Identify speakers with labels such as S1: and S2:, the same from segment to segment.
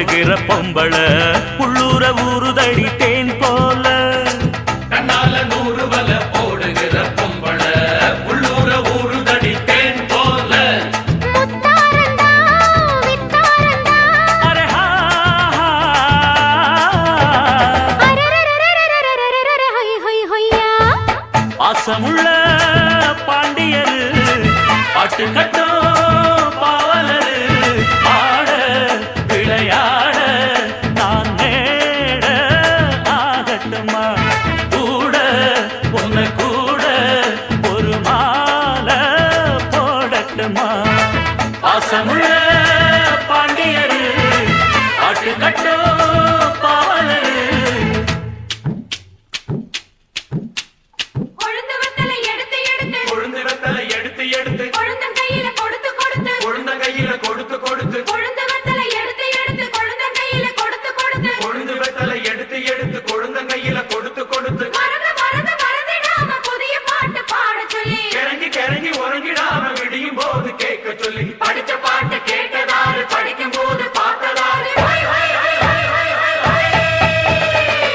S1: போடுகிற பொம்பள உள்ளூர ஊறுதடி தேன் போல
S2: கண்ணால 100 வல போடுகிற பொம்பள உள்ளூர ஊறுதடி தேன் போல
S3: முத்தாரண்டா வித்தாரண்டா
S1: அரே ஹா
S3: அரரரரரரரரரரர ஹொய் ஹொய் ஹொய்யா
S1: பாசமுள்ள பாண்டியரு பாட்டு கட்டும் பாவலரு ஆட விளையாட நான் நேட ஆகட்டுமா கூட உன்னை கூட ஒரு மாலை போடட்டுமா பாசமுள்ள பாண்டியரு பாட்டு கட்டும் பாவலரு
S3: கொழுந்து வத்தலை எடுத்து எடுத்து
S2: கொழுந்து வெத்தலை எடுத்து எடுத்து
S3: கொழுந்தன் கையில கொடுத்து கொடுத்து
S2: கொழுந்த கையில கொடுத்து கொடுத்து
S3: கொழுந்து வத்தலை எடுத்து எடுத்து கொழுந்தன் கையில கொடுத்து கொடுத்து
S2: கொழுந்து வெத்தலை எடுத்து எடுத்து கொழுந்த கையில கொடுத்து கொடுத்து
S3: மறந்து மறந்து மறந்துடாம புதிய பாட்டு பாட சொல்லி
S2: கிறங்கி கிறங்கி உறங்கிடாம விடியும் போது கேட்க சொல்லி படிச்ச பாட்டு கேட்டதாரு படிக்கும் போது பார்த்ததாரு ஹொய் ஹொய் ஹொய் ஹொய் ஹொய் ஹொய் ஹொய்.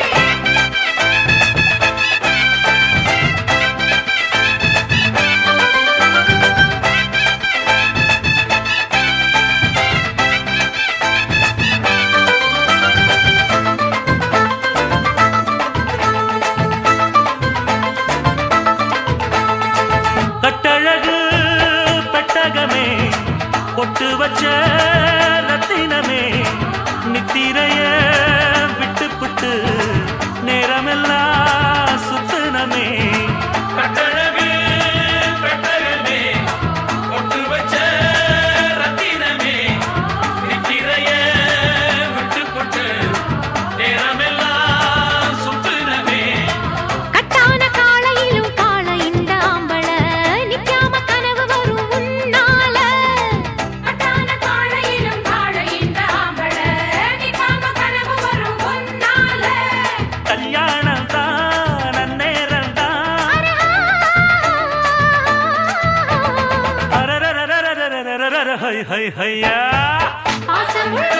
S1: கட்டழகு பெட்டகமே பொட்டு வச்ச ரத்தினமே நித்திரைய விட்டு புட்டு நேரமெல்லாம் சுத்தனமே
S2: கட்டழகு பெட்டகமே கொட்டு வச்ச ரத்தினமே நித்திரைய விட்டு புட்டு நேரமெல்லாம் சுத்துனமே
S3: கட்டான காளையிலும் காள இந்த ஆம்பள நிக்காம கனவு வரும் உன்னால கட்டான காளையிலும் காள இந்த ஆம்பள நிக்காம கனவு வரும் உன்னால
S1: கல்யாணம் தான் அந்நேரம் தான் அரரரரரரரரரர ஹை ஹை ஹையா
S3: பாசமுள்ள